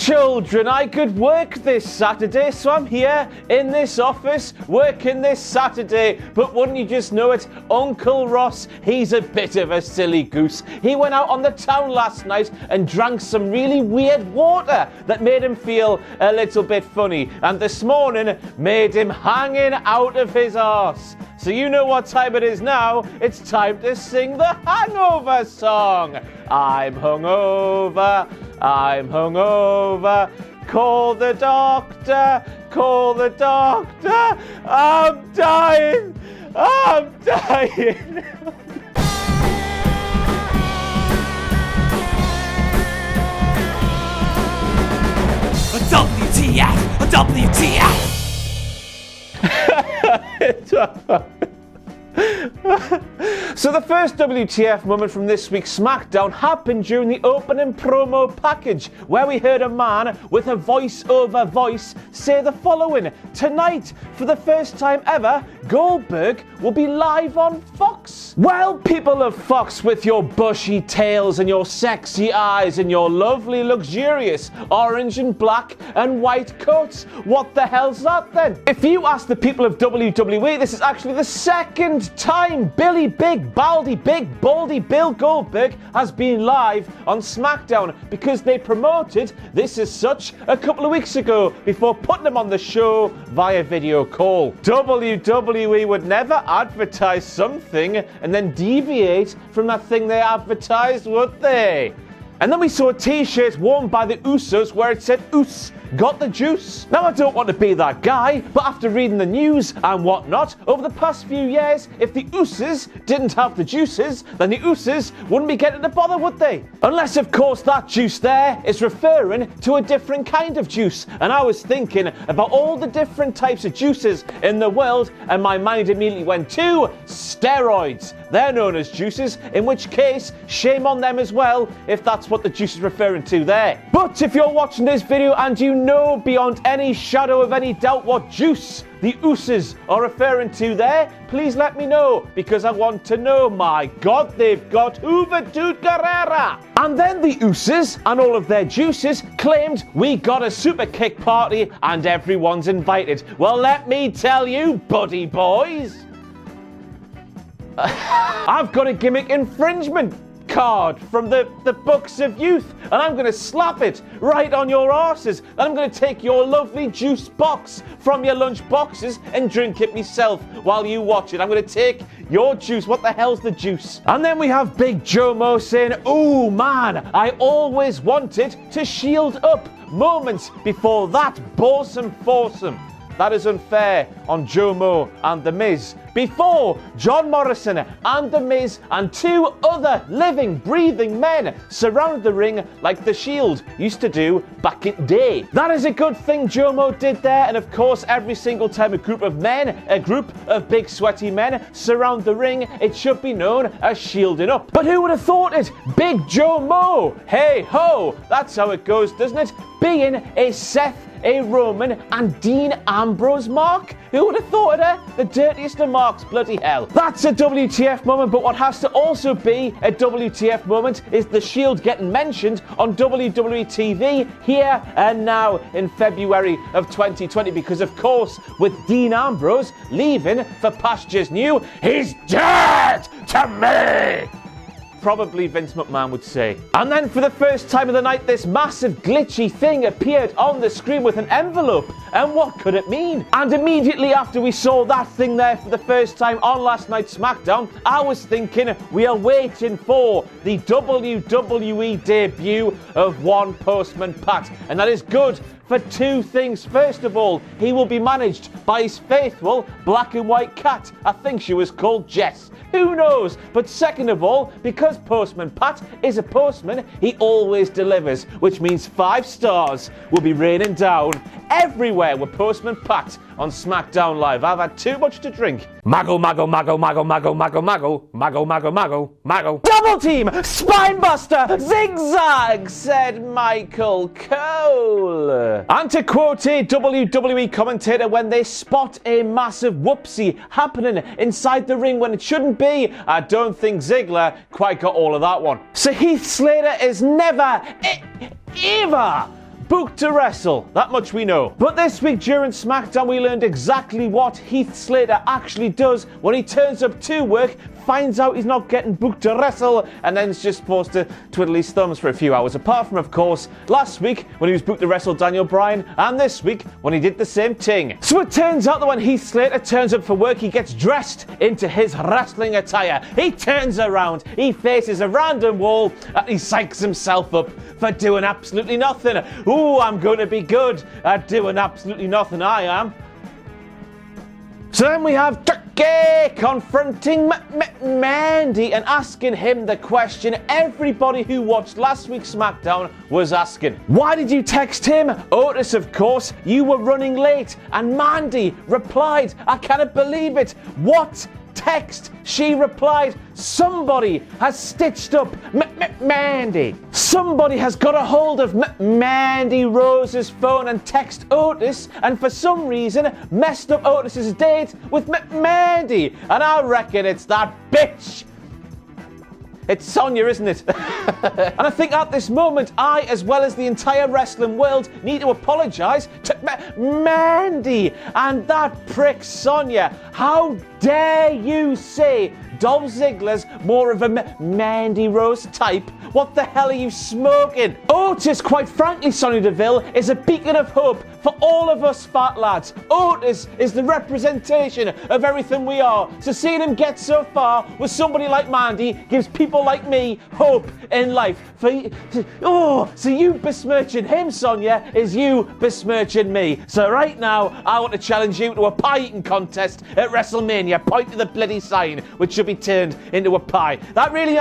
children, I could work this Saturday, so I'm here in this office working this Saturday. But wouldn't you just know it, Uncle Ross, he's a bit of a silly goose. He went out on the town last night and drank some really weird water that made him feel a little bit funny. And this morning made him hanging out of his arse. So you know what time it is now. It's time to sing the hangover song. I'm hungover, I'm hungover. Call the doctor, call the doctor. I'm dying, I'm dying. WTF, WTF. So the first WTF moment from this week's SmackDown happened during the opening promo package, where we heard a man with a voice-over voice say the following: tonight, for the first time ever, Goldberg will be live on Fox. Well, people of Fox, with your bushy tails and your sexy eyes and your lovely, luxurious orange and black and white coats, what the hell's that then? If you ask the people of WWE, this is actually the second time Billy Big Baldy Bill Goldberg has been live on SmackDown, because they promoted This Is Such a couple of weeks ago before putting him on the show via video call. WWE would never advertise something and then deviate from that thing they advertised, would they? And then we saw a t-shirt worn by the Usos where it said "Us got the juice." Now, I don't want to be that guy, but after reading the news and whatnot over the past few years, if the Usos didn't have the juices, then the Usos wouldn't be getting to bother, would they? Unless, of course, that juice there is referring to a different kind of juice. And I was thinking about all the different types of juices in the world, and my mind immediately went to steroids. They're known as juices, in which case, shame on them as well, if that's what the juice is referring to there. But if you're watching this video and you know beyond any shadow of any doubt what juice the Usos are referring to there, please let me know, because I want to know. My God, they've got Hoover Dude Guerrera. And then the Usos and all of their juices claimed we got a super kick party and everyone's invited. Well, let me tell you, buddy boys, I've got a gimmick infringement card from the books of youth, and I'm going to slap it right on your arses, and I'm going to take your lovely juice box from your lunch boxes and drink it myself while you watch it. I'm going to take your juice. What the hell's the juice? And then we have Big Joe Mo saying, "Oh man, I always wanted to shield up moments before that boresome foursome. That is unfair on Joe Mo and The Miz. Before John Morrison and The Miz and two other living, breathing men surrounded the ring like The Shield used to do back in the day." That is a good thing Joe Mo did there, and of course every single time a group of big sweaty men surround the ring, it should be known as shielding up. But who would have thought it? Big Joe Mo! Hey ho! That's how it goes, doesn't it? Being a Seth, a Roman, and Dean Ambrose mark? Who would have thought it? The dirtiest of marks, bloody hell. That's a WTF moment, but what has to also be a WTF moment is the Shield getting mentioned on WWE TV here and now in February of 2020, because of course, with Dean Ambrose leaving for pastures new, he's dead to me! Probably Vince McMahon would say. And then for the first time of the night, this massive glitchy thing appeared on the screen with an envelope. And what could it mean? And immediately after we saw that thing there for the first time on last night's SmackDown, I was thinking we are waiting for the WWE debut of One Postman Pat. And that is good for two things. First of all, he will be managed by his faithful black and white cat. I think she was called Jess. Who knows? But second of all, because Postman Pat is a postman, he always delivers, which means 5 stars will be raining down everywhere with Postman Pat on SmackDown Live. I've had too much to drink. Maggle, maggle, maggle, maggle, maggle, maggle, maggle, maggle, maggle, maggle, maggle. Double team! Spinebuster! Zigzag! Said Michael Cole. And to quote a WWE commentator, when they spot a massive whoopsie happening inside the ring when it shouldn't be, I don't think Ziggler quite got all of that one. So Heath Slater is never, ever booked to wrestle, that much we know. But this week during SmackDown we learned exactly what Heath Slater actually does when he turns up to work, finds out he's not getting booked to wrestle, and then is just supposed to twiddle his thumbs for a few hours. Apart from, of course, last week when he was booked to wrestle Daniel Bryan, and this week when he did the same thing. So it turns out that when Heath Slater turns up for work, he gets dressed into his wrestling attire. He turns around, he faces a random wall, and he psychs himself up for doing absolutely nothing. Ooh, I'm going to be good at doing absolutely nothing, I am. So then we have Turkey confronting Mandy and asking him the question everybody who watched last week's SmackDown was asking. Why did you text him? Otis, of course, you were running late. And Mandy replied, I cannot believe it. What text? She replied, somebody has stitched up Mandy. Somebody has got a hold of Mandy Rose's phone and text Otis, and for some reason messed up Otis's date with Mandy. And I reckon it's that bitch. It's Sonya, isn't it? And I think at this moment, I, as well as the entire wrestling world, need to apologise to Mandy and that prick Sonya. How dare you say Dolph Ziggler's more of a Mandy Rose type? What the hell are you smoking? Otis, quite frankly, Sonya Deville, is a beacon of hope for all of us fat lads. Otis is the representation of everything we are. So seeing him get so far with somebody like Mandy gives people like me hope in life. So you besmirching him, Sonya, is you besmirching me. So right now, I want to challenge you to a pie eating contest at WrestleMania. Point to the bloody sign, which should be turned into a pie. That really,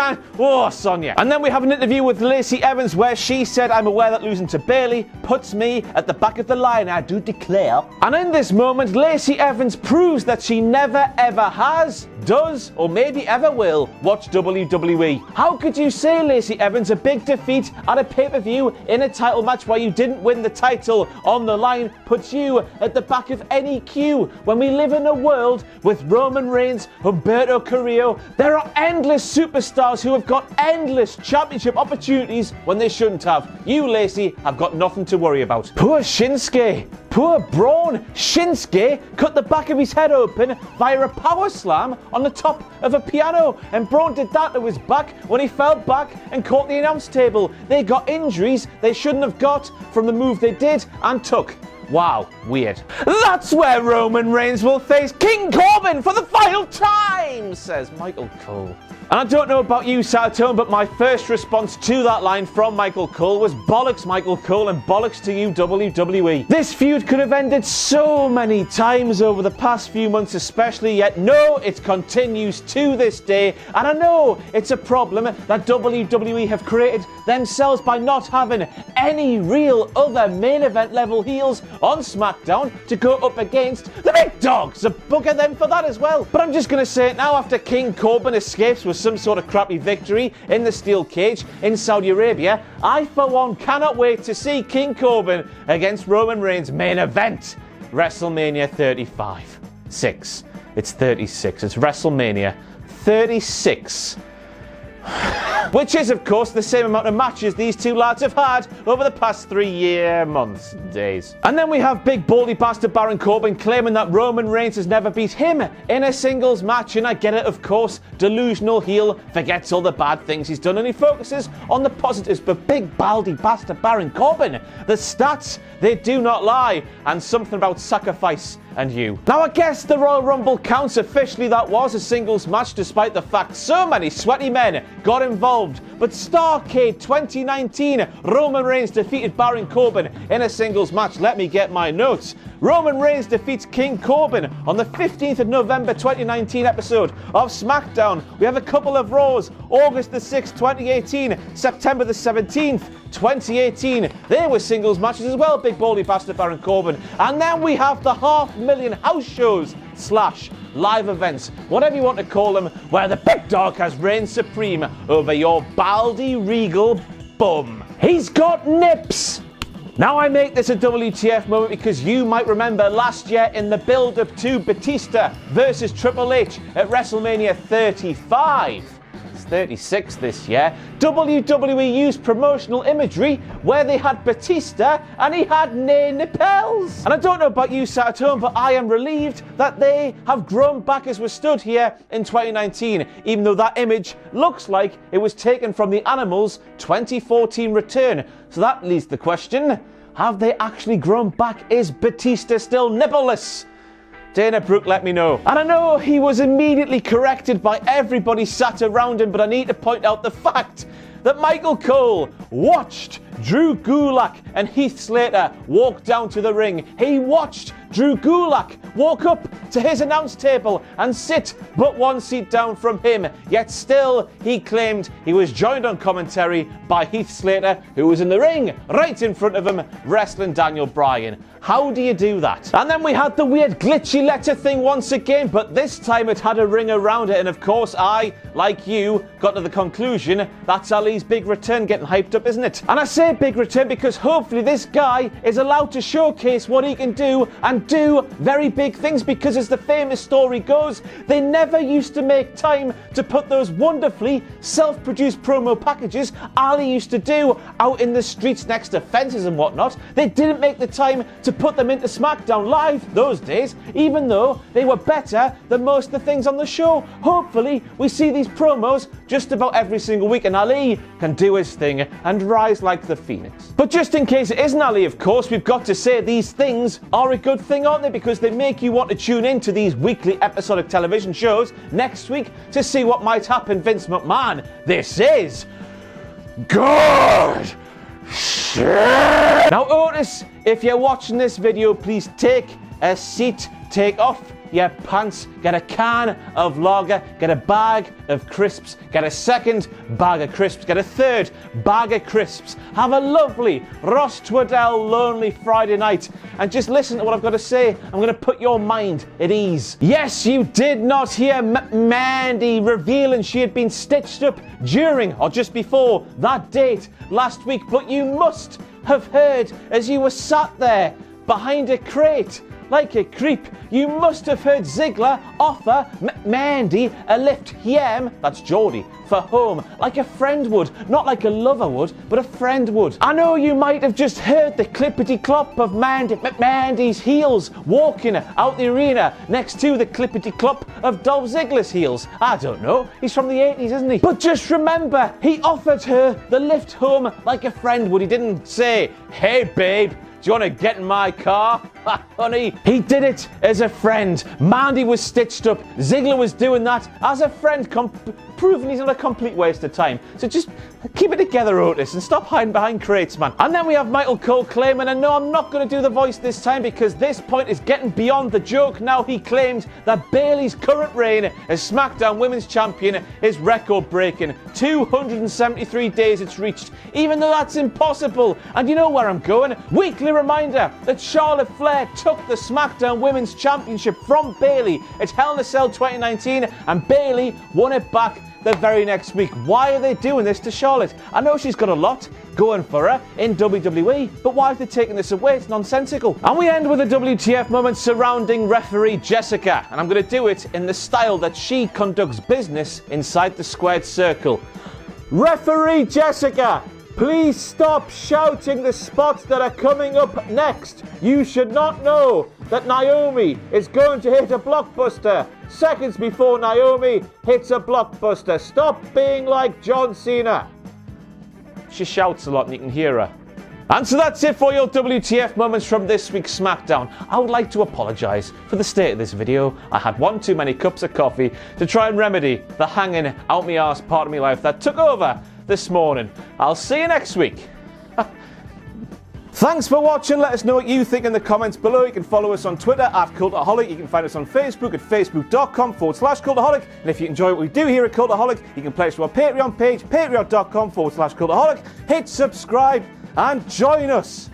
Sonya. And then we have an interview with Lacey Evans where she said, I'm aware that losing to Bayley puts me at the back of the line, I do declare. And in this moment, Lacey Evans proves that she never ever has, does, or maybe ever will watch WWE. How could you say, Lacey Evans, a big defeat at a pay-per-view in a title match where you didn't win the title on the line puts you at the back of any queue? When we live in a world with Roman Reigns, Humberto Carrillo, there are endless superstars who have got endless championship opportunities when they shouldn't have. You, Lacey, have got nothing to worry about. Poor Shinsuke. Poor Braun. Shinsuke cut the back of his head open via a power slam on the top of a piano, and Braun did that to his back when he fell back and caught the announce table. They got injuries they shouldn't have got from the move they did and took. Wow, weird. That's where Roman Reigns will face King Corbin for the final time, says Michael Cole. And I don't know about you, Satone, but my first response to that line from Michael Cole was bollocks, Michael Cole, and bollocks to you, WWE. This feud could have ended so many times over the past few months especially, yet no, it continues to this day. And I know it's a problem that WWE have created themselves by not having any real other main event level heels on SmackDown to go up against the big dogs. So bugger them for that as well. But I'm just going to say it now, after King Corbin escapes with some sort of crappy victory in the steel cage in Saudi Arabia, I for one cannot wait to see King Corbin against Roman Reigns main event WrestleMania 35. It's 36. It's WrestleMania 36. Which is, of course, the same amount of matches these two lads have had over the past 3 months, days. And then we have big baldy bastard Baron Corbin claiming that Roman Reigns has never beat him in a singles match. And I get it, of course, delusional heel forgets all the bad things he's done and he focuses on the positives. But big baldy bastard Baron Corbin, the stats, they do not lie. And something about sacrifice and you. Now I guess the Royal Rumble counts officially. That was a singles match despite the fact so many sweaty men got involved. But Starrcade 2019, Roman Reigns defeated Baron Corbin in a singles match. Let me get my notes. Roman Reigns defeats King Corbin on the 15th of November 2019 episode of SmackDown. We have a couple of Raws, August the 6th, 2018, September the 17th, 2018. They were singles matches as well, big baldy bastard Baron Corbin. And then we have the 500,000 house shows / live events, whatever you want to call them, where the big dog has reigned supreme over your baldy regal bum. He's got nips. Now I make this a WTF moment because you might remember last year in the build-up to Batista versus Triple H at WrestleMania 35. It's 36 this year, WWE used promotional imagery where they had Batista and he had no nipples. And I don't know about you sat at home, but I am relieved that they have grown back as we stood here in 2019, even though that image looks like it was taken from the Animals 2014 return. So that leads the question, have they actually grown back? Is Batista still nippleless? Dana Brooke, let me know. And I know he was immediately corrected by everybody sat around him, but I need to point out the fact that Michael Cole watched Drew Gulak and Heath Slater walk down to the ring. He watched Drew Gulak walk up to his announce table and sit but one seat down from him. Yet still, he claimed he was joined on commentary by Heath Slater, who was in the ring right in front of him, wrestling Daniel Bryan. How do you do that? And then we had the weird glitchy letter thing once again, but this time it had a ring around it. And of course, I, like you, got to the conclusion that's Ali's big return getting hyped up, isn't it? And I say big return because hopefully this guy is allowed to showcase what he can do and do very big things, because as the famous story goes, they never used to make time to put those wonderfully self-produced promo packages Ali used to do out in the streets next to fences and whatnot. They didn't make the time to put them into SmackDown Live those days, even though they were better than most of the things on the show. Hopefully we see these promos just about every single week and Ali can do his thing and rise like the phoenix. But just in case it isn't Ali, of course, we've got to say these things are a good thing, aren't they? Because they make you want to tune in to these weekly episodic television shows next week to see what might happen. Vince McMahon, this is good shit. Now Otis, if you're watching this video, please take a seat, take off your pants, get a can of lager, get a bag of crisps, get a second bag of crisps, get a third bag of crisps. Have a lovely Ross Twaddell lonely Friday night and just listen to what I've got to say. I'm going to put your mind at ease. Yes, you did not hear Mandy revealing she had been stitched up during or just before that date last week, but you must have heard as you were sat there behind a crate like a creep. You must have heard Ziggler offer Mandy a lift home, that's Geordie, for home, like a friend would. Not like a lover would, but a friend would. I know you might have just heard the clippity-clop of Mandy's heels walking out the arena next to the clippity-clop of Dolph Ziggler's heels. I don't know, he's from the 80s, isn't he? But just remember, he offered her the lift home like a friend would. He didn't say, hey babe, do you want to get in my car? Honey, he did it as a friend. Mandy was stitched up. Ziggler was doing that as a friend, proving he's not a complete waste of time. So just keep it together, Otis, and stop hiding behind crates, man. And then we have Michael Cole claiming, and no, I'm not going to do the voice this time because this point is getting beyond the joke. Now he claimed that Bayley's current reign as SmackDown Women's Champion is record-breaking. 273 days it's reached, even though that's impossible. And you know where I'm going? Weekly reminder that Charlotte Flair took the SmackDown Women's Championship from Bayley at Hell in a Cell 2019, and Bayley won it back the very next week. Why are they doing this to Charlotte? I know she's got a lot going for her in WWE, but why have they taken this away? It's nonsensical. And we end with a WTF moment surrounding referee Jessica, and I'm going to do it in the style that she conducts business inside the squared circle. Referee Jessica, please stop shouting the spots that are coming up next. You should not know that Naomi is going to hit a blockbuster seconds before Naomi hits a blockbuster. Stop being like John Cena. She shouts a lot and you can hear her. And so that's it for your WTF moments from this week's SmackDown. I would like to apologise for the state of this video. I had one too many cups of coffee to try and remedy the hanging out me arse part of my life that took over this morning. I'll see you next week. Thanks for watching. Let us know what you think in the comments below. You can follow us on Twitter at Cultaholic. You can find us on Facebook at facebook.com/Cultaholic. And if you enjoy what we do here at Cultaholic, you can pledge to our Patreon page, patreon.com/Cultaholic. Hit subscribe and join us.